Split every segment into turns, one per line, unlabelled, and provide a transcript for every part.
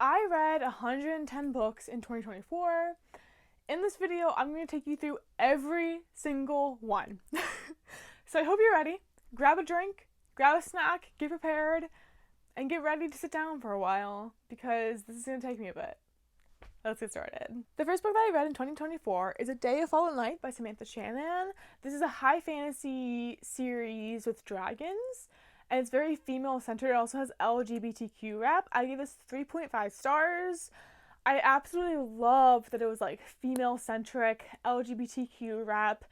I read 110 books in 2024. In this video, I'm going to take you through every single one. So I hope you're ready. Grab a drink, grab a snack, get prepared, and get ready to sit down for a while because this is going to take me a bit. Let's get started. The first book that I read in 2024 is A Day of Fallen Light by Samantha Shannon. This is a high fantasy series with dragons, and it's very female-centered. It also has LGBTQ rep. I gave this 3.5 stars. I absolutely love that it was like female-centric, LGBTQ rep.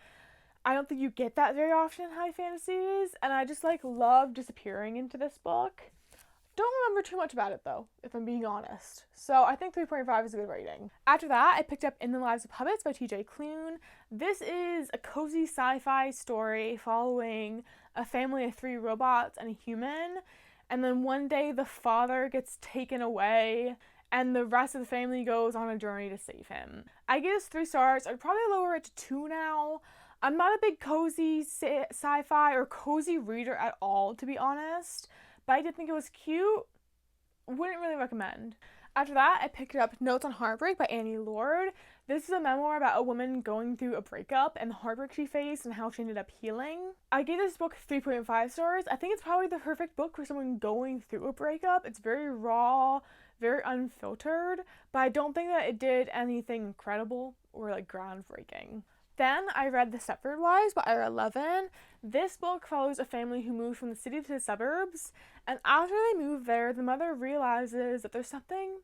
I don't think you get that very often in high fantasies, and I just love disappearing into this book. Don't remember too much about it though, if I'm being honest. So I think 3.5 is a good rating. After that, I picked up In the Lives of Puppets by TJ Klune. This is a cozy sci-fi story following a family of 3 robots and a human. And then one day the father gets taken away and the rest of the family goes on a journey to save him. I give this 3 stars. I'd probably lower it to 2 now. I'm not a big cozy sci-fi or cozy reader at all, to be honest. But I did think it was cute. Wouldn't really recommend. After that, I picked up Notes on Heartbreak by Annie Lord. This is a memoir about a woman going through a breakup and the heartbreak she faced and how she ended up healing. I gave this book 3.5 stars. I think it's probably the perfect book for someone going through a breakup. It's very raw, very unfiltered, but I don't think that it did anything incredible or groundbreaking. Then I read The Stepford Wives by Ira Levin. This book follows a family who moves from the city to the suburbs, and after they move there, the mother realizes that there's something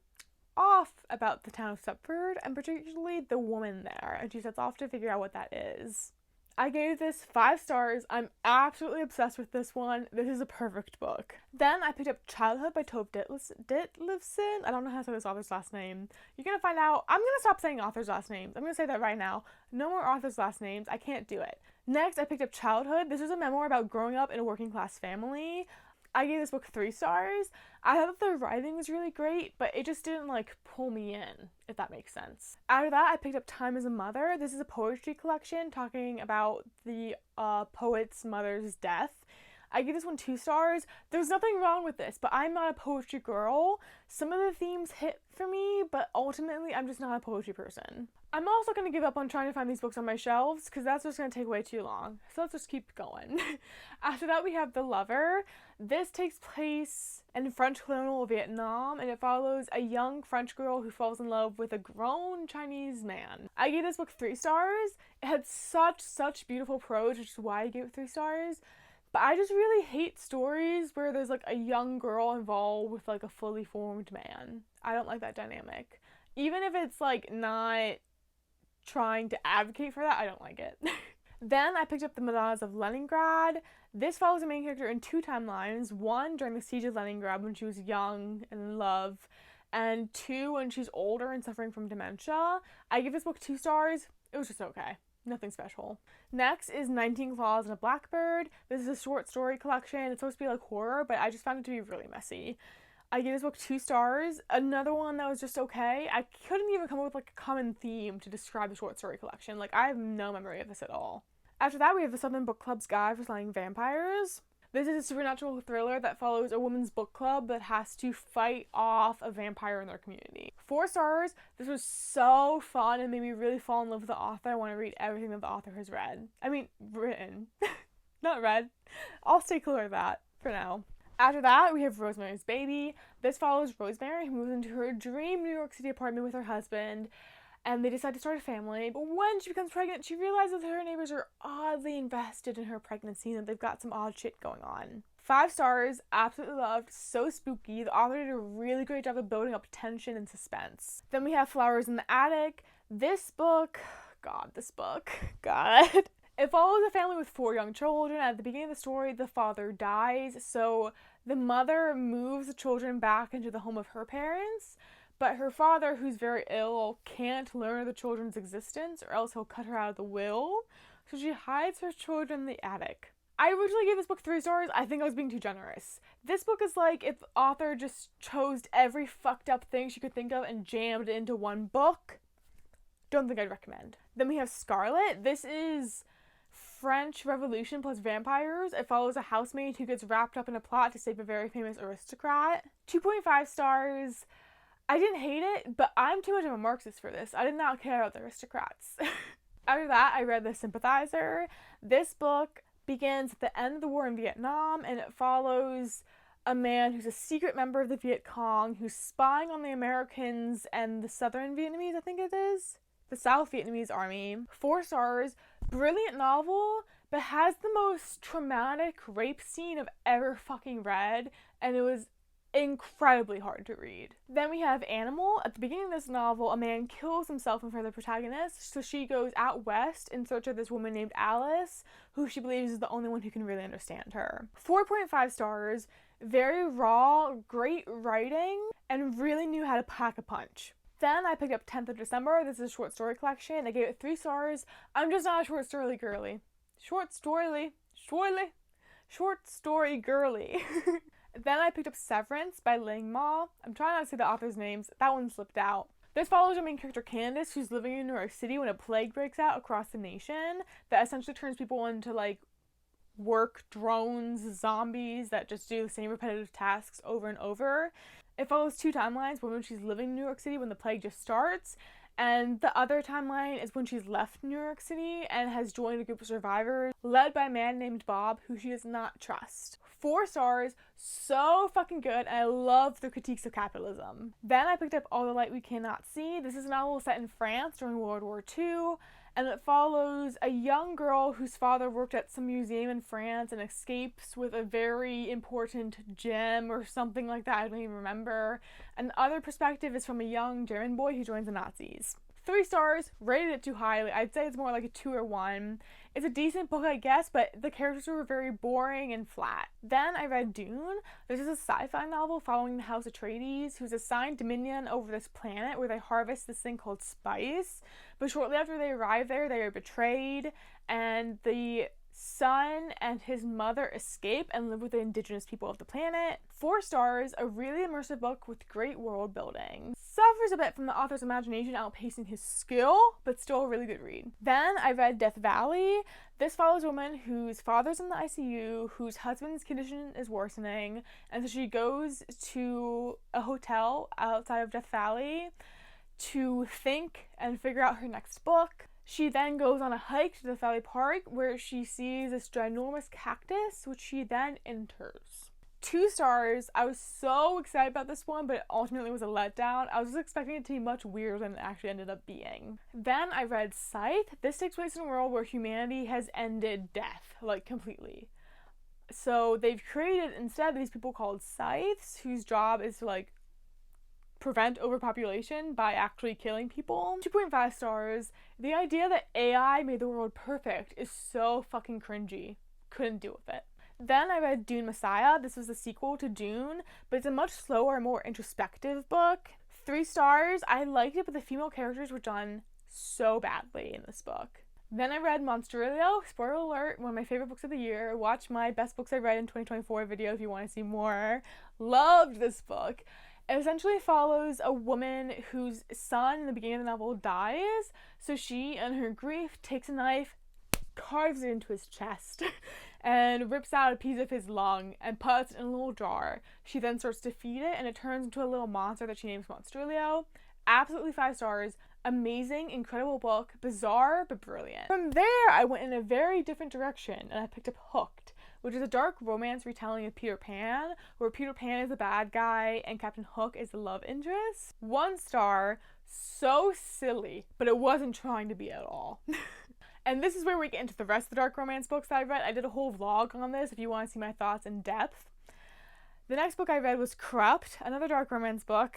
off about the town of Stepford, and particularly the woman there, and she sets off to figure out what that is. I gave this 5 stars. I'm absolutely obsessed with this one. This is a perfect book. Then I picked up Childhood by Tove Ditlevsen. I don't know how to say this author's last name. You're going to find out. I'm going to stop saying authors' last names. I'm going to say that right now. No more authors' last names. I can't do it. Next, I picked up Childhood. This is a memoir about growing up in a working class family. I gave this book 3 stars. I thought the writing was really great, but it just didn't pull me in, if that makes sense. After that, I picked up Time as a Mother. This is a poetry collection talking about the poet's mother's death. I gave this one 2 stars. There's nothing wrong with this, but I'm not a poetry girl. Some of the themes hit for me, but ultimately I'm just not a poetry person. I'm also going to give up on trying to find these books on my shelves because that's just going to take way too long. So let's just keep going. After that, we have The Lover. This takes place in French colonial Vietnam, and it follows a young French girl who falls in love with a grown Chinese man. I gave this book 3 stars. It had such beautiful prose, which is why I gave it 3 stars. But I just really hate stories where there's a young girl involved with a fully formed man. I don't like that dynamic. Even if it's not trying to advocate for that, I don't like it. Then I picked up The Madonnas of Leningrad. This follows the main character in 2 timelines. 1 during the siege of Leningrad when she was young and in love, and 2 when she's older and suffering from dementia. I give this book 2 stars. It was just okay. Nothing special. Next is 19 Claws and a Blackbird. This is a short story collection. It's supposed to be horror, but I just found it to be really messy. I gave this book 2 stars. Another one that was just okay. I couldn't even come up with a common theme to describe the short story collection. I have no memory of this at all. After that, we have the Southern Book Club's Guide for Slaying Vampires. This is a supernatural thriller that follows a women's book club that has to fight off a vampire in their community. 4 stars. This was so fun and made me really fall in love with the author. I want to read everything that the author has read. I mean, written. Not read. I'll stay clear of that for now. After that, we have Rosemary's Baby. This follows Rosemary, who moves into her dream New York City apartment with her husband, and they decide to start a family. But when she becomes pregnant, she realizes that her neighbors are oddly invested in her pregnancy and that they've got some odd shit going on. 5 stars, absolutely loved, so spooky. The author did a really great job of building up tension and suspense. Then we have Flowers in the Attic. This book. It follows a family with 4 young children. At the beginning of the story, the father dies, so the mother moves the children back into the home of her parents, but her father, who's very ill, can't learn of the children's existence or else he'll cut her out of the will, so she hides her children in the attic. I originally gave this book 3 stars. I think I was being too generous. This book is if the author just chose every fucked up thing she could think of and jammed it into one book. Don't think I'd recommend. Then we have Scarlet. This is French Revolution plus vampires. It follows a housemaid who gets wrapped up in a plot to save a very famous aristocrat. 2.5 stars. I didn't hate it, but I'm too much of a Marxist for this. I did not care about the aristocrats. After that, I read The Sympathizer. This book begins at the end of the war in Vietnam, and it follows a man who's a secret member of the Viet Cong who's spying on the Americans and the Southern Vietnamese, I think it is. The South Vietnamese army. 4 stars. Brilliant novel, but has the most traumatic rape scene I've ever fucking read, and it was incredibly hard to read. Then we have Animal. At the beginning of this novel, a man kills himself in front of the protagonist, so she goes out west in search of this woman named Alice, who she believes is the only one who can really understand her. 4.5 stars, very raw, great writing, and really knew how to pack a punch. Then I picked up 10th of December. This is a short story collection. I gave it 3 stars. I'm just not a short story girly. Short story girly. Then I picked up Severance by Ling Ma. I'm trying not to say the author's names. That one slipped out. This follows our main character Candace, who's living in New York City when a plague breaks out across the nation that essentially turns people into like work drones, zombies that just do the same repetitive tasks over and over. It follows 2 timelines, one when she's living in New York City when the plague just starts, and the other timeline is when she's left New York City and has joined a group of survivors led by a man named Bob who she does not trust. 4 stars, so fucking good, and I love the critiques of capitalism. Then I picked up All the Light We Cannot See. This is a novel set in France during World War II, and it follows a young girl whose father worked at some museum in France and escapes with a very important gem or something like that, I don't even remember. And the other perspective is from a young German boy who joins the Nazis. 3 stars, rated it too highly. I'd say it's more like a 2 or 1. It's a decent book, I guess, but the characters were very boring and flat. Then I read Dune. This is a sci-fi novel following the House Atreides, who's assigned dominion over this planet where they harvest this thing called spice. But shortly after they arrive there, they are betrayed, and the son and his mother escape and live with the indigenous people of the planet. 4 stars, a really immersive book with great world building. Suffers a bit from the author's imagination outpacing his skill, but still a really good read. Then I read Death Valley. This follows a woman whose father's in the ICU, whose husband's condition is worsening, and so she goes to a hotel outside of Death Valley to think and figure out her next book. She then goes on a hike to the Valley Park where she sees this ginormous cactus, which she then enters. 2 stars. I was so excited about this one, but it ultimately was a letdown. I was just expecting it to be much weirder than it actually ended up being. Then I read Scythe. This takes place in a world where humanity has ended death, like completely. So they've created instead these people called scythes, whose job is to like prevent overpopulation by actually killing people. 2.5 stars. The idea that AI made the world perfect is so fucking cringy. Couldn't deal with it. Then I read Dune Messiah. This was the sequel to Dune, but it's a much slower, more introspective book. 3 stars. I liked it, but the female characters were done so badly in this book. Then I read Monsterilio. Spoiler alert, one of my favorite books of the year. Watch my best books I read in 2024 video if you want to see more. Loved this book. It essentially follows a woman whose son in the beginning of the novel dies, so she, in her grief, takes a knife, carves it into his chest, and rips out a piece of his lung and puts it in a little jar. She then starts to feed it, and it turns into a little monster that she names Monsterilio. Absolutely 5 stars. Amazing, incredible book. Bizarre, but brilliant. From there, I went in a very different direction, and I picked up Hooked, which is a dark romance retelling of Peter Pan, where Peter Pan is the bad guy and Captain Hook is the love interest. 1 star, so silly, but it wasn't trying to be at all. And this is where we get into the rest of the dark romance books that I read. I did a whole vlog on this if you want to see my thoughts in depth. The next book I read was Corrupt, another dark romance book.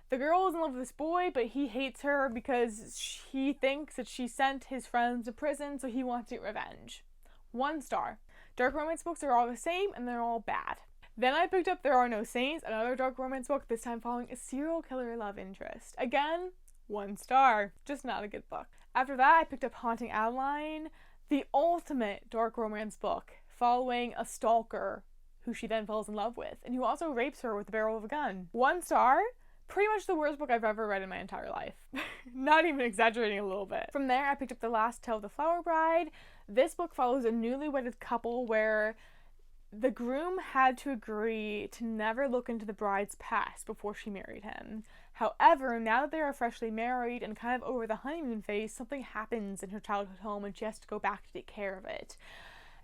The girl is in love with this boy, but he hates her because he thinks that she sent his friends to prison, so he wants to get revenge. 1 star. Dark romance books are all the same, and they're all bad. Then I picked up There Are No Saints, another dark romance book, this time following a serial killer love interest. Again, 1 star. Just not a good book. After that, I picked up Haunting Adeline, the ultimate dark romance book, following a stalker who she then falls in love with, and who also rapes her with the barrel of a gun. 1 star. Pretty much the worst book I've ever read in my entire life. Not even exaggerating a little bit. From there, I picked up The Last Tale of the Flower Bride. This book follows a newly wedded couple where the groom had to agree to never look into the bride's past before she married him. However, now that they are freshly married and kind of over the honeymoon phase, something happens in her childhood home and she has to go back to take care of it.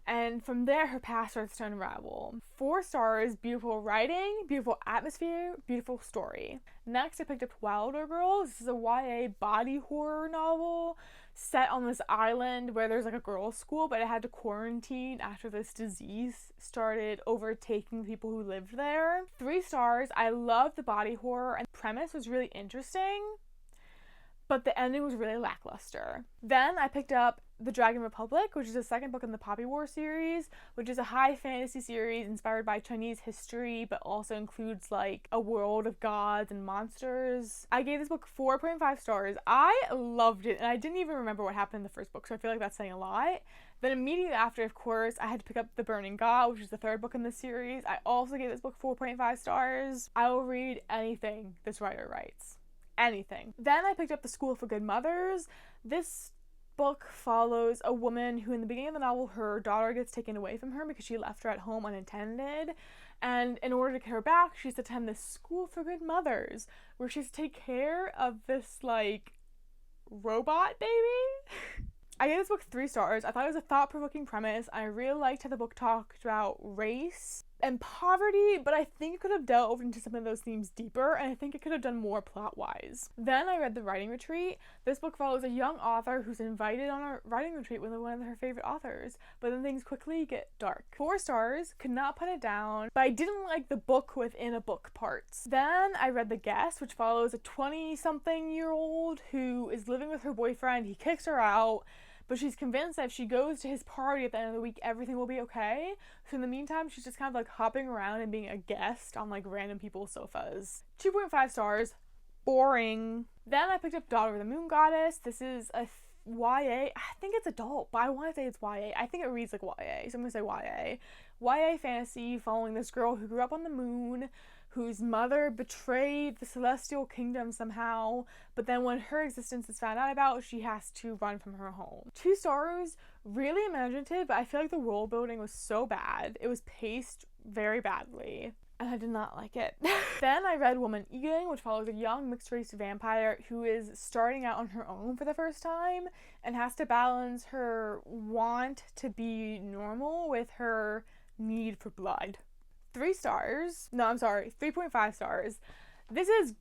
And from there, her past starts to unravel. 4 stars, beautiful writing, beautiful atmosphere, beautiful story. Next, I picked up Wilder Girls. This is a YA body horror novel set on this island where there's like a girls' school, but it had to quarantine after this disease started overtaking people who lived there. 3 stars. I love the body horror and the premise was really interesting, but the ending was really lackluster. Then I picked up The Dragon Republic, which is the second book in the Poppy War series, which is a high fantasy series inspired by Chinese history, but also includes like a world of gods and monsters. I gave this book 4.5 stars. I loved it, and I didn't even remember what happened in the first book, so I feel like that's saying a lot. Then immediately after, of course, I had to pick up The Burning God, which is the 3rd book in the series. I also gave this book 4.5 stars. I will read anything this writer writes. Anything. Then I picked up The School for Good Mothers. This book follows a woman who in the beginning of the novel, her daughter gets taken away from her because she left her at home unattended, and in order to get her back, she has to attend this School for Good Mothers where she has to take care of this like robot baby. I gave this book 3 stars. I thought it was a thought-provoking premise. I really liked how the book talked about race and poverty, but I think it could have delved into some of those themes deeper, and I think it could have done more plot-wise. Then I read The Writing Retreat. This book follows a young author who's invited on a writing retreat with one of her favorite authors, but then things quickly get dark. 4 stars, could not put it down, but I didn't like the book within a book parts. Then I read The Guest, which follows a 20-something-year-old who is living with her boyfriend. He kicks her out, but she's convinced that if she goes to his party at the end of the week, everything will be okay. So in the meantime, she's just kind of like hopping around and being a guest on like random people's sofas. 2.5 stars. Boring. Then I picked up Daughter of the Moon Goddess. This is a YA. I think it's adult, but I want to say it's YA. I think it reads like YA, so I'm going to say YA. YA fantasy following this girl who grew up on the moon, whose mother betrayed the celestial kingdom somehow, but then when her existence is found out about, she has to run from her home. 2 stars, really imaginative, but I feel like the world building was so bad. It was paced very badly, and I did not like it. Then I read Woman Eating, which follows a young mixed-race vampire who is starting out on her own for the first time and has to balance her want to be normal with her need for blood. 3 stars. No, I'm sorry. 3.5 stars. This is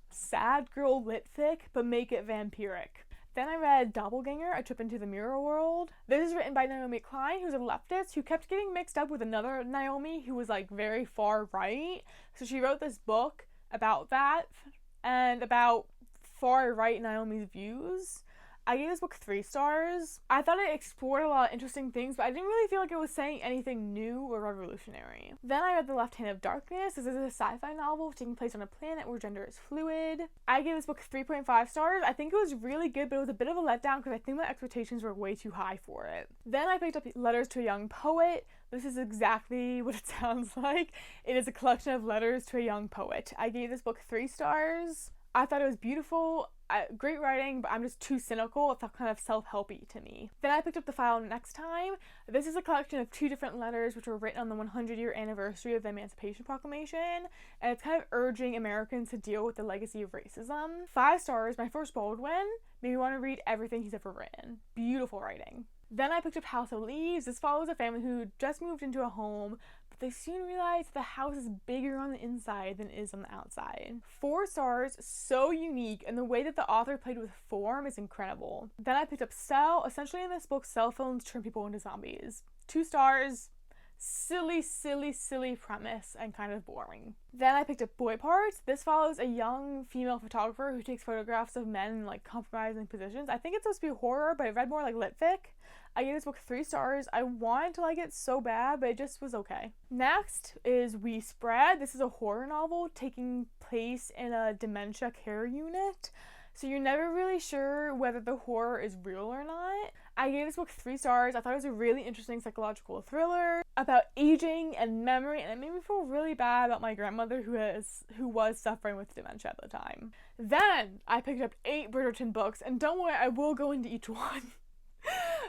sad girl lit fic, but make it vampiric. Then I read Doppelganger, A Trip into the Mirror World. This is written by Naomi Klein, who's a leftist who kept getting mixed up with another Naomi who was like very far right. So she wrote this book about that and about far right Naomi's views. I gave this book 3 stars. I thought it explored a lot of interesting things, but I didn't really feel like it was saying anything new or revolutionary. Then I read The Left Hand of Darkness. This is a sci-fi novel taking place on a planet where gender is fluid. I gave this book 3.5 stars. I think it was really good, but it was a bit of a letdown because I think my expectations were way too high for it. Then I picked up Letters to a Young Poet. This is exactly what it sounds like. It is a collection of letters to a young poet. I gave this book 3 stars. I thought it was beautiful, great writing, but I'm just too cynical. It felt kind of self-helpy to me. Then I picked up The File Next Time. This is a collection of 2 different letters which were written on the 100-year anniversary of the Emancipation Proclamation, and it's kind of urging Americans to deal with the legacy of racism. 5 stars. My first Baldwin made me want to read everything he's ever written. Beautiful writing. Then I picked up House of Leaves. This follows a family who just moved into a home, but they soon realize the house is bigger on the inside than it is on the outside. 4 stars, so unique, and the way that the author played with form is incredible. Then I picked up Cell. Essentially in this book, cell phones turn people into zombies. 2 stars. Silly premise and kind of boring. Then I picked up Boy Parts. This follows a young female photographer who takes photographs of men in like compromising positions. I think it's supposed to be horror, but it read more like lit fic. I gave this book 3 stars. I wanted to like it so bad, but it just was okay. Next is We Spread. This is a horror novel taking place in a dementia care unit, so you're never really sure whether the horror is real or not. I gave this book 3 stars. I thought it was a really interesting psychological thriller about aging and memory, and it made me feel really bad about my grandmother who was suffering with dementia at the time. Then I picked up 8 Bridgerton books, and don't worry, I will go into each one.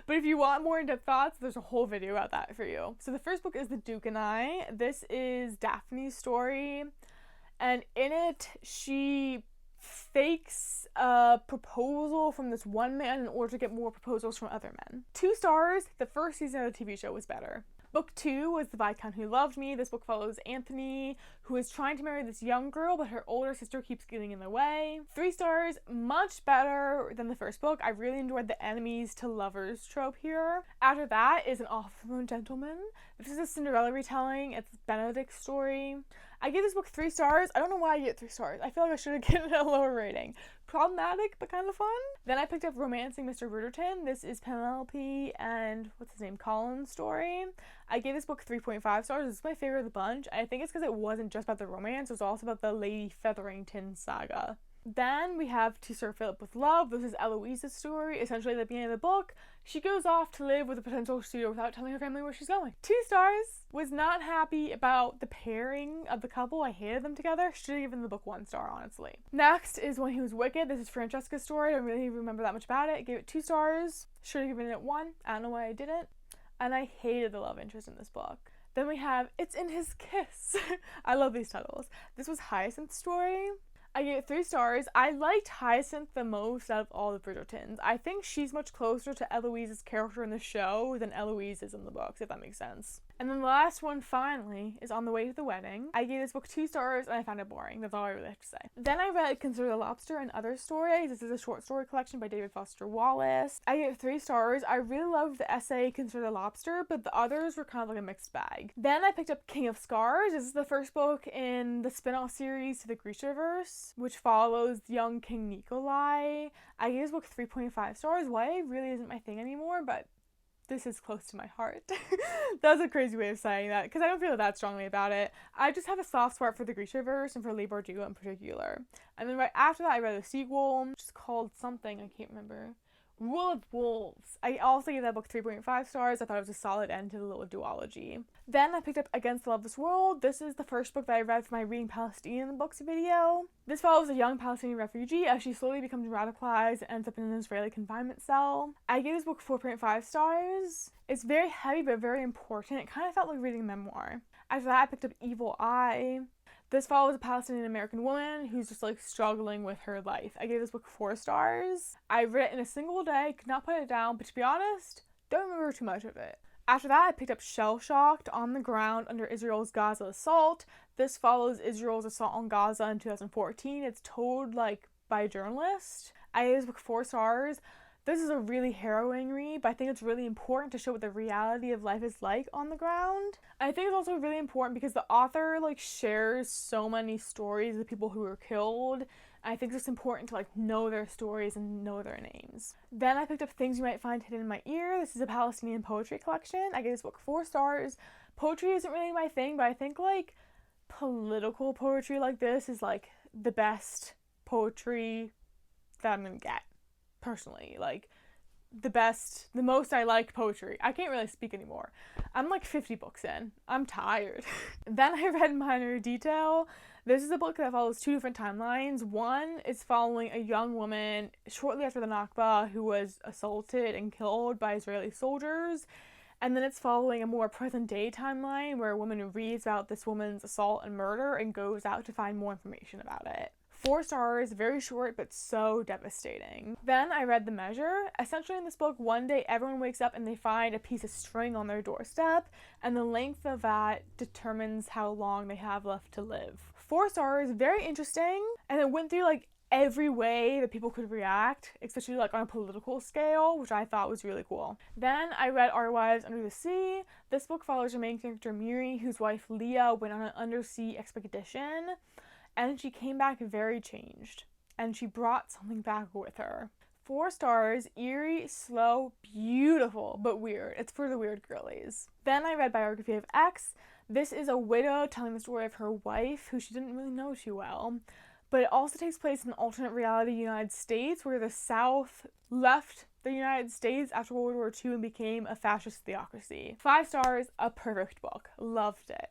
But if you want more in-depth thoughts, there's a whole video about that for you. So the first book is The Duke and I. This is Daphne's story, and in it, she fakes a proposal from this one man in order to get more proposals from other men. 2 stars. The first season of the TV show was better. Book 2 was The Viscount Who Loved Me. This book follows Anthony, who is trying to marry this young girl, but her older sister keeps getting in the way. 3 stars, much better than the first book. I really enjoyed the enemies to lovers trope here. After that is An Offer from a Gentleman. This is a Cinderella retelling. It's Benedict's story. I gave this book 3 stars. I don't know why I get 3 stars. I feel like I should have given it a lower rating. Problematic, but kind of fun. Then I picked up Romancing Mr. Bridgerton. This is Penelope and Colin's story. I gave this book 3.5 stars. This is my favorite of the bunch. I think it's because it wasn't just about the romance, it was also about the Lady Featherington saga. Then we have To Sir Philip with Love. This is Eloise's story. Essentially, at the beginning of the book, she goes off to live with a potential suitor without telling her family where she's going. 2 stars. Was not happy about the pairing of the couple. I hated them together. Should have given the book 1 star, honestly. Next is When He Was Wicked. This is Francesca's story. I don't really remember that much about it. I gave it 2 stars. Should have given it 1. I don't know why I didn't. And I hated the love interest in this book. Then we have It's in His Kiss. I love these titles. This was Hyacinth's story. I gave it 3 stars. I liked Hyacinth the most out of all the Bridgertons. I think she's much closer to Eloise's character in the show than Eloise is in the books, if that makes sense. And then the last one, finally, is On the Way to the Wedding. I gave this book 2 stars, and I found it boring. That's all I really have to say. Then I read Consider the Lobster and Other Stories. This is a short story collection by David Foster Wallace. I gave it 3 stars. I really loved the essay Consider the Lobster, but the others were kind of like a mixed bag. Then I picked up King of Scars. This is the first book in the spin-off series to the Grishaverse, which follows young King Nikolai. I gave this book 3.5 stars. YA really isn't my thing anymore, but this is close to my heart. That was a crazy way of saying that, because I don't feel that strongly about it. I just have a soft spot for the Grishaverse and for Leigh Bardugo in particular. And then right after that, I read a sequel, which is called something, I can't remember. Rule of Wolves. I also gave that book 3.5 stars. I thought it was a solid end to the little duology. Then I picked up Against the Loveless World. This is the first book that I read for my Reading Palestinian books video. This follows a young Palestinian refugee as she slowly becomes radicalized and ends up in an Israeli confinement cell. I gave this book 4.5 stars. It's very heavy but very important. It kind of felt like reading a memoir. After that, I picked up Evil Eye. This follows a Palestinian American woman who's just like struggling with her life. I gave this book 4 stars. I read it in a single day, could not put it down, but to be honest, don't remember too much of it. After that, I picked up Shell Shocked on the Ground Under Israel's Gaza Assault. This follows Israel's assault on Gaza in 2014. It's told like by a journalist. I gave this book 4 stars. This is a really harrowing read, but I think it's really important to show what the reality of life is like on the ground. And I think it's also really important because the author like shares so many stories of people who were killed. And I think it's important to like know their stories and know their names. Then I picked up Things You Might Find Hidden in My Ear. This is a Palestinian poetry collection. I gave this book 4 stars. Poetry isn't really my thing, but I think like political poetry like this is like the best poetry that I'm gonna get. Personally, like the most I like poetry. I can't really speak anymore. I'm like 50 books in. I'm tired. Then I read Minor Detail. This is a book that follows 2 different timelines. One is following a young woman shortly after the Nakba who was assaulted and killed by Israeli soldiers. And then it's following a more present day timeline where a woman reads about this woman's assault and murder and goes out to find more information about it. 4 stars, very short, but so devastating. Then I read The Measure. Essentially in this book, one day everyone wakes up and they find a piece of string on their doorstep, and the length of that determines how long they have left to live. 4 stars, very interesting, and it went through like every way that people could react, especially like on a political scale, which I thought was really cool. Then I read Our Wives Under the Sea. This book follows the main character Miri, whose wife Leah went on an undersea expedition. And she came back very changed. And she brought something back with her. 4 stars, eerie, slow, beautiful, but weird. It's for the weird girlies. Then I read Biography of X. This is a widow telling the story of her wife, who she didn't really know too well. But it also takes place in an alternate reality United States, where the South left the United States after World War II and became a fascist theocracy. 5 stars, a perfect book. Loved it.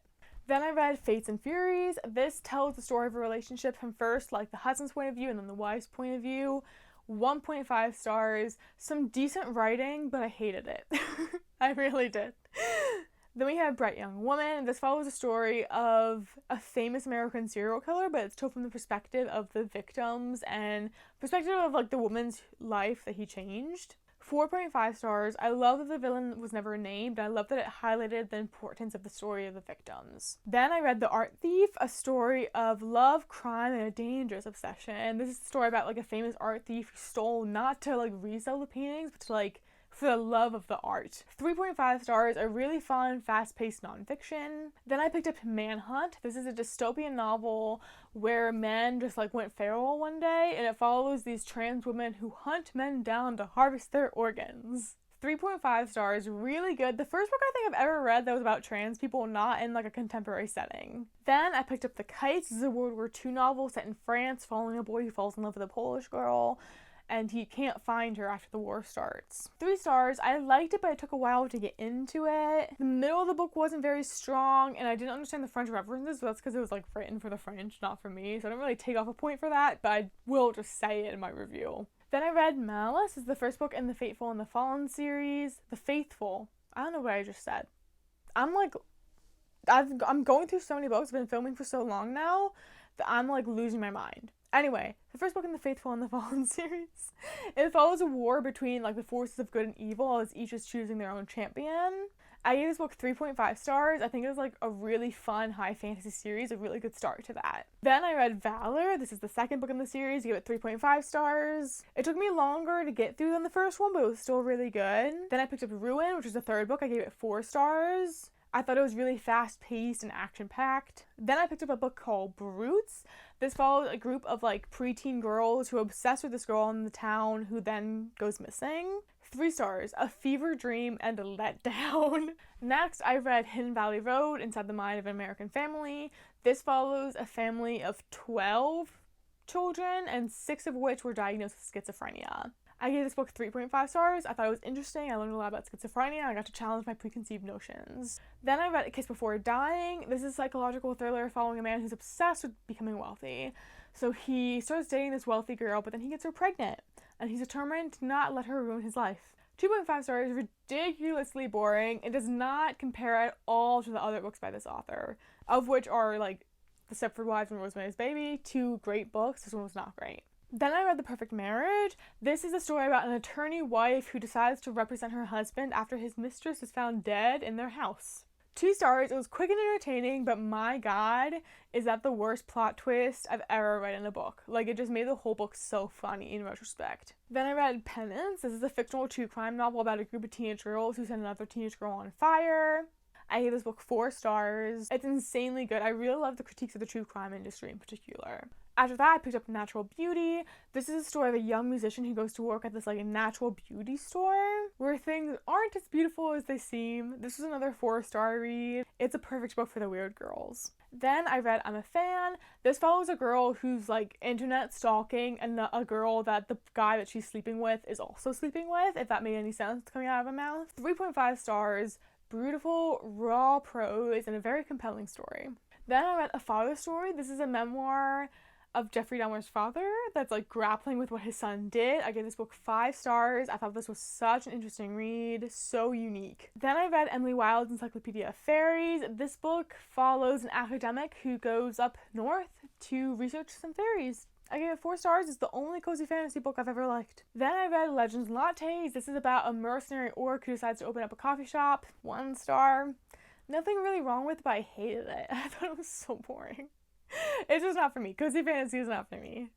Then I read Fates and Furies. This tells the story of a relationship from first like the husband's point of view and then the wife's point of view, 1.5 stars. Some decent writing, but I hated it. I really did. Then we have Bright Young Woman. This follows a story of a famous American serial killer, but it's told from the perspective of the victims and perspective of like the woman's life that he changed. 4.5 stars. I love that the villain was never named. I love that it highlighted the importance of the story of the victims. Then I read The Art Thief, a story of love, crime, and a dangerous obsession. This is a story about like a famous art thief who stole not to like resell the paintings, but to like for the love of the art. 3.5 stars, a really fun, fast-paced nonfiction. Then I picked up Manhunt. This is a dystopian novel where men just like went feral one day, and it follows these trans women who hunt men down to harvest their organs. 3.5 stars, really good. The first book I think I've ever read that was about trans people, not in like a contemporary setting. Then I picked up The Kites. This is a World War II novel set in France, following a boy who falls in love with a Polish girl, and he can't find her after the war starts. 3 stars. I liked it, but it took a while to get into it. The middle of the book wasn't very strong, and I didn't understand the French references, but that's because it was like written for the French, not for me, so I don't really take off a point for that, but I will just say it in my review. Then I read Malice. It's the first book in the Fateful and the Fallen series. The Faithful. I don't know what I just said. I'm going through so many books. I've been filming for so long now that I'm like losing my mind. Anyway, the first book in the Faithful and the Fallen series. It follows a war between like the forces of good and evil as each is choosing their own champion. I gave this book 3.5 stars. I think it was like a really fun high fantasy series, a really good start to that. Then I read Valor. This is the second book in the series. I gave it 3.5 stars. It took me longer to get through than the first one, but it was still really good. Then I picked up Ruin, which is the third book. I gave it 4 stars. I thought it was really fast-paced and action-packed. Then I picked up a book called Brutes. This follows a group of like preteen girls who are obsessed with this girl in the town who then goes missing. 3 stars, a fever dream and a letdown. Next, I read Hidden Valley Road, Inside the Mind of an American Family. This follows a family of 12 children, and 6 of which were diagnosed with schizophrenia. I gave this book 3.5 stars. I thought it was interesting. I learned a lot about schizophrenia. I got to challenge my preconceived notions. Then I read A Kiss Before Dying. This is a psychological thriller following a man who's obsessed with becoming wealthy. So he starts dating this wealthy girl, but then he gets her pregnant, and he's determined to not let her ruin his life. 2.5 stars, ridiculously boring. It does not compare at all to the other books by this author, of which are like The Stepford Wives and Rosemary's Baby, 2 great books. This one was not great. Then I read The Perfect Marriage. This is a story about an attorney wife who decides to represent her husband after his mistress is found dead in their house. 2 stars. It was quick and entertaining, but my god, is that the worst plot twist I've ever read in a book. Like, it just made the whole book so funny in retrospect. Then I read Penance. This is a fictional true crime novel about a group of teenage girls who set another teenage girl on fire. I gave this book 4 stars. It's insanely good. I really love the critiques of the true crime industry in particular. After that, I picked up Natural Beauty. This is a story of a young musician who goes to work at this like natural beauty store where things aren't as beautiful as they seem. This was another 4-star read. It's a perfect book for the weird girls. Then I read I'm a Fan. This follows a girl who's like internet stalking and a girl that the guy that she's sleeping with is also sleeping with, if that made any sense coming out of my mouth. 3.5 stars. Beautiful, raw prose, and a very compelling story. Then I read A Father Story. This is a memoir of Jeffrey Dahmer's father that's like grappling with what his son did. I gave this book 5 stars. I thought this was such an interesting read, so unique. Then I read Emily Wilde's Encyclopedia of Fairies. This book follows an academic who goes up north to research some fairies. I gave it 4 stars. It's the only cozy fantasy book I've ever liked. Then I read Legends and Lattes. This is about a mercenary orc who decides to open up a coffee shop. 1 star. Nothing really wrong with it, but I hated it. I thought it was so boring. It's just not for me. Cozy fantasy is not for me.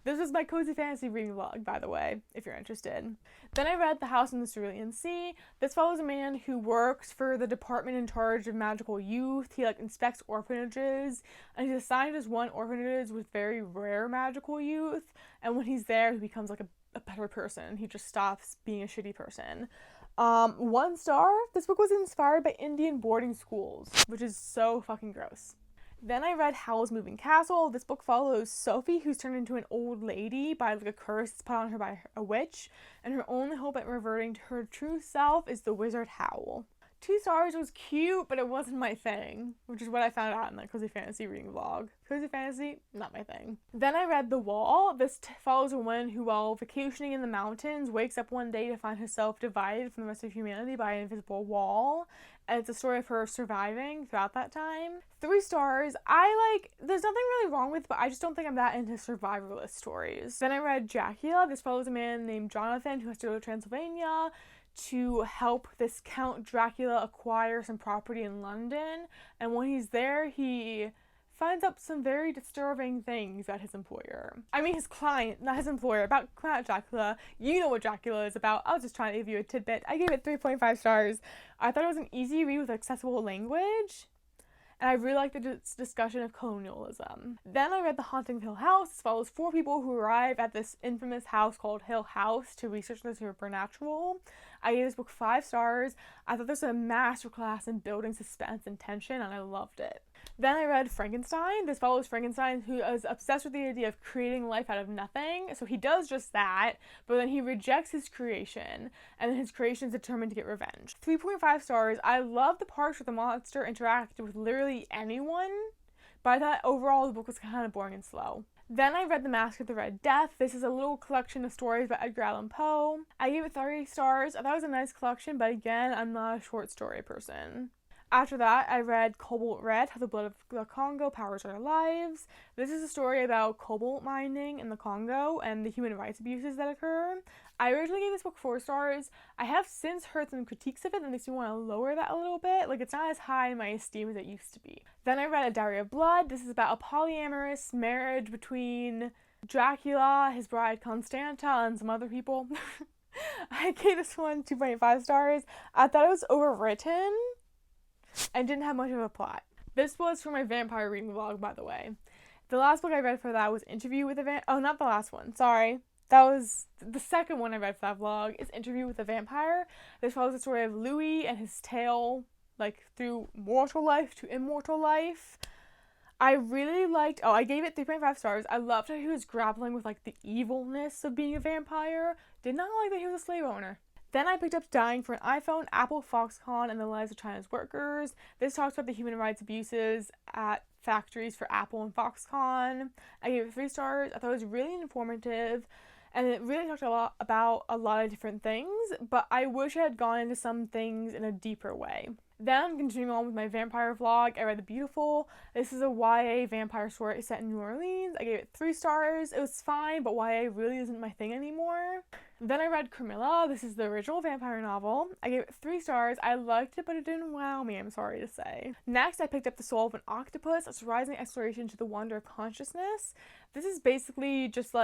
This was my cozy fantasy reading vlog, by the way, if you're interested. Then I read The House in the Cerulean Sea. This follows a man who works for the department in charge of magical youth. He like inspects orphanages, and he's assigned as one orphanage with very rare magical youth. And when he's there, he becomes like a better person. He just stops being a shitty person. 1 star. This book was inspired by Indian boarding schools, which is so fucking gross. Then I read Howl's Moving Castle. This book follows Sophie, who's turned into an old lady by like a curse put on her by a witch, and her only hope at reverting to her true self is the wizard Howl. 2 stars. It was cute, but it wasn't my thing, which is what I found out in the Cozy Fantasy reading vlog. Cozy Fantasy, not my thing. Then I read The Wall. This follows a woman who, while vacationing in the mountains, wakes up one day to find herself divided from the rest of humanity by an invisible wall. And it's a story of her surviving throughout that time. 3 stars. There's nothing really wrong with it, but I just don't think I'm that into survivalist stories. Then I read Dracula. This follows a man named Jonathan who has to go to Transylvania to help this Count Dracula acquire some property in London. And when he's there, he finds out some very disturbing things about his employer. I mean his client, not his employer, about Count Dracula. You know what Dracula is about. I was just trying to give you a tidbit. I gave it 3.5 stars. I thought it was an easy read with accessible language. And I really liked the discussion of colonialism. Then I read The Haunting of Hill House. This follows 4 people who arrive at this infamous house called Hill House to research the supernatural. I gave this book 5 stars. I thought this was a masterclass in building suspense and tension, and I loved it. Then I read Frankenstein. This follows Frankenstein, who is obsessed with the idea of creating life out of nothing. So he does just that, but then he rejects his creation, and then his creation is determined to get revenge. 3.5 stars. I love the parts where the monster interacted with literally anyone, but I thought overall the book was kind of boring and slow. Then I read The Mask of the Red Death. This is a little collection of stories by Edgar Allan Poe. I gave it 30 stars. I thought it was a nice collection, but again, I'm not a short story person. After that, I read Cobalt Red, How the Blood of the Congo Powers Our Lives. This is a story about cobalt mining in the Congo and the human rights abuses that occur. I originally gave this book 4 stars. I have since heard some critiques of it that makes me want to lower that a little bit. It's not as high in my esteem as it used to be. Then I read A Diary of Blood. This is about a polyamorous marriage between Dracula, his bride Constanta, and some other people. I gave this one 2.5 stars. I thought it was overwritten and didn't have much of a plot. This was for my vampire reading vlog, by the way. The last book I read for that was Interview with a Oh, not the last one. Sorry. That was the second one I read for that vlog. Is Interview with a Vampire. This follows the story of Louis and his tale, through mortal life to immortal life. I really liked... Oh, I gave it 3.5 stars. I loved how he was grappling with, the evilness of being a vampire. Did not like that he was a slave owner. Then I picked up Dying for an iPhone, Apple, Foxconn, and the Lives of China's Workers. This talks about the human rights abuses at factories for Apple and Foxconn. I gave it 3 stars. I thought it was really informative, and it really talked about a lot of different things, but I wish I had gone into some things in a deeper way. Then, continuing on with my vampire vlog, I read The Beautiful. This is a YA vampire story set in New Orleans. I gave it 3 stars. It was fine, but YA really isn't my thing anymore. Then I read Carmilla. This is the original vampire novel. I gave it 3 stars. I liked it, but it didn't wow me, I'm sorry to say. Next, I picked up The Soul of an Octopus, a surprising exploration to the wonder of consciousness. This is basically just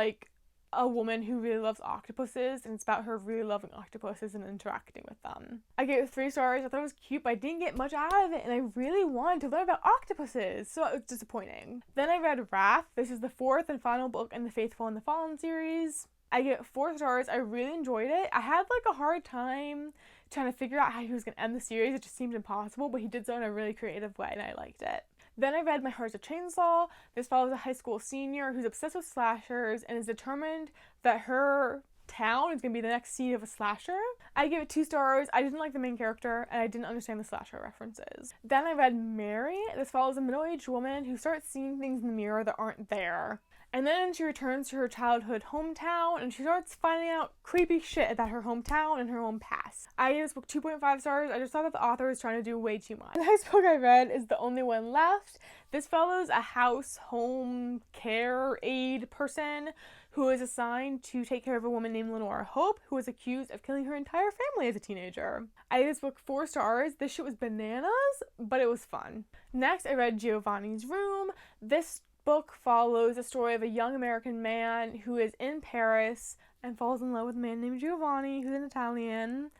a woman who really loves octopuses, and it's about her really loving octopuses and interacting with them. I gave it 3 stars. I thought it was cute, but I didn't get much out of it, and I really wanted to learn about octopuses, so it was disappointing. Then I read Wrath. This is the 4th and final book in the Faithful and the Fallen series. I gave it 4 stars. I really enjoyed it. I had a hard time trying to figure out how he was going to end the series. It just seemed impossible, but he did so in a really creative way, and I liked it. Then I read My Heart's a Chainsaw. This follows a high school senior who's obsessed with slashers and is determined that her town is going to be the next scene of a slasher. I gave it 2 stars. I didn't like the main character, and I didn't understand the slasher references. Then I read Mary. This follows a middle-aged woman who starts seeing things in the mirror that aren't there. And then she returns to her childhood hometown, and she starts finding out creepy shit about her hometown and her own past. I gave this book 2.5 stars. I just thought that the author was trying to do way too much. The next book I read is The Only One Left. This follows a home care aide person who is assigned to take care of a woman named Lenora Hope, who was accused of killing her entire family as a teenager. I gave this book 4 stars. This shit was bananas, but it was fun. Next, I read Giovanni's Room. This book follows the story of a young American man who is in Paris and falls in love with a man named Giovanni, who's an Italian.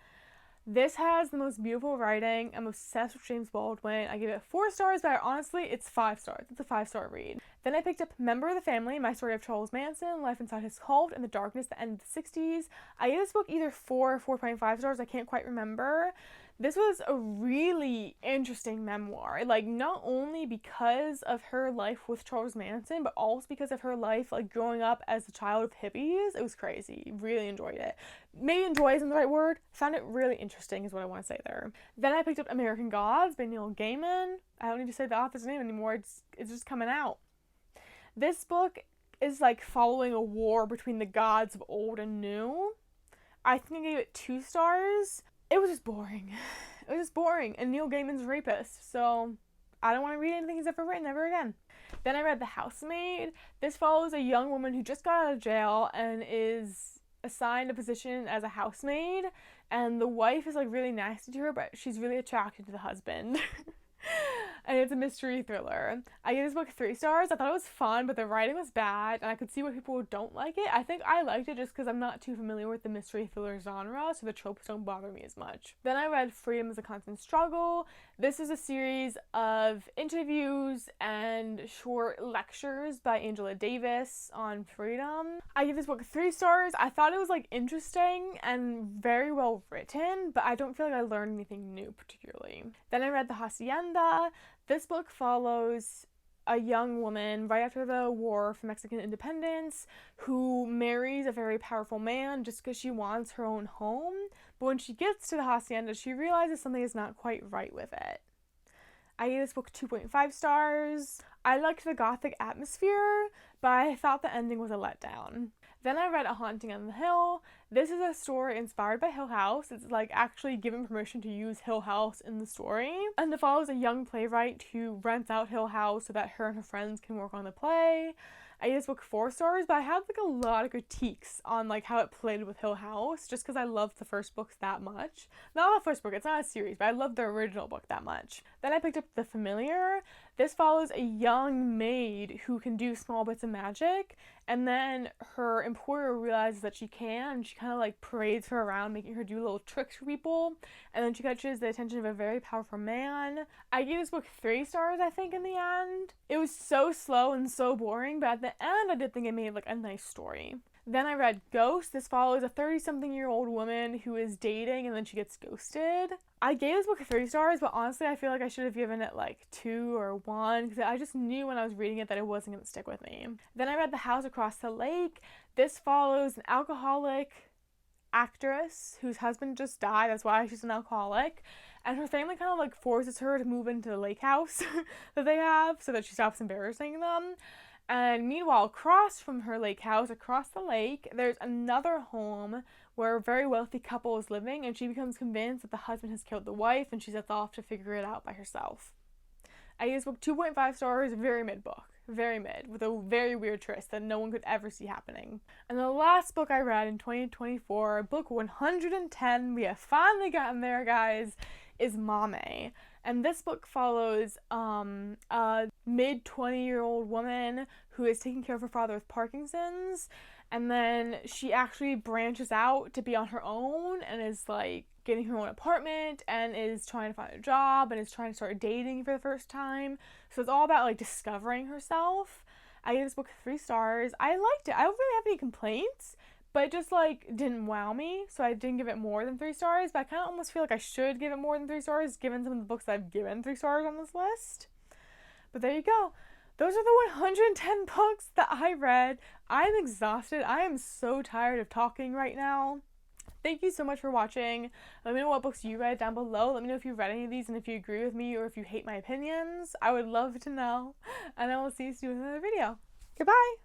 This has the most beautiful writing. I'm obsessed with James Baldwin. I gave it 4 stars, but honestly, it's 5 stars. It's a 5-star read. Then I picked up Member of the Family, My Story of Charles Manson, Life Inside His Cult, and the Darkness that Ended the 60s. I gave this book either 4 or 4.5 stars. I can't quite remember. This was a really interesting memoir, like not only because of her life with Charles Manson, but also because of her life like growing up as a child of hippies. It was crazy. Really enjoyed it. Maybe enjoy isn't the right word. Found it really interesting is what I want to say there. Then I picked up American Gods by Neil Gaiman. I don't need to say the author's name anymore. It's just coming out. This book is like following a war between the gods of old and new. I think I gave it 2 stars. It was just boring. It was just boring. And Neil Gaiman's a rapist, so I don't want to read anything he's ever written ever again. Then I read The Housemaid. This follows a young woman who just got out of jail and is assigned a position as a housemaid. And the wife is like really nasty to her, but she's really attracted to the husband. And it's a mystery thriller. I gave this book 3 stars. I thought it was fun, but the writing was bad, and I could see why people don't like it. I think I liked it just because I'm not too familiar with the mystery thriller genre, so the tropes don't bother me as much. Then I read Freedom is a Constant Struggle. This is a series of interviews and short lectures by Angela Davis on freedom. I gave this book 3 stars. I thought it was like interesting and very well written, but I don't feel like I learned anything new particularly. Then I read The Hacienda. This book follows a young woman right after the war for Mexican independence who marries a very powerful man just because she wants her own home. But when she gets to the hacienda, she realizes something is not quite right with it. I gave this book 2.5 stars. I liked the gothic atmosphere, but I thought the ending was a letdown. Then I read A Haunting on the Hill. This is a story inspired by Hill House. It's like actually given permission to use Hill House in the story. And it follows a young playwright who rents out Hill House so that her and her friends can work on the play. I gave this book 4 stars, but I had like a lot of critiques on like how it played with Hill House just because I loved the first books that much. Not the first book, it's not a series, but I loved the original book that much. Then I picked up The Familiar. This follows a young maid who can do small bits of magic, and then her employer realizes that she can, and she kind of like parades her around, making her do little tricks for people, and then she catches the attention of a very powerful man. I gave this book 3 stars, I think, in the end. It was so slow and so boring, but at the end I did think it made like a nice story. Then I read Ghost. This follows a 30-something-year-old woman who is dating and then she gets ghosted. I gave this book 3 stars, but honestly I feel like I should have given it like 2 or 1 because I just knew when I was reading it that it wasn't going to stick with me. Then I read The House Across the Lake. This follows an alcoholic actress whose husband just died. That's why she's an alcoholic. And her family kind of like forces her to move into the lake house that they have so that she stops embarrassing them. And meanwhile, across from her lake house, across the lake, there's another home where a very wealthy couple is living, and she becomes convinced that the husband has killed the wife, and she sets off to figure it out by herself. I gave this book 2.5 stars, very mid book. Very mid, with a very weird twist that no one could ever see happening. And the last book I read in 2024, book 110, we have finally gotten there, guys, is Mame. And this book follows a mid-20-year-old woman who is taking care of her father with Parkinson's, and then she actually branches out to be on her own and is like getting her own apartment and is trying to find a job and is trying to start dating for the first time. So it's all about like discovering herself. I gave this book 3 stars. I liked it. I don't really have any complaints, but it just like didn't wow me, so I didn't give it more than 3 stars, but I kind of almost feel like I should give it more than 3 stars given some of the books that I've given 3 stars on this list. But there you go. Those are the 110 books that I read. I'm exhausted. I am so tired of talking right now. Thank you so much for watching. Let me know what books you read down below. Let me know if you've read any of these and if you agree with me or if you hate my opinions. I would love to know. And I will see you soon in another video. Goodbye!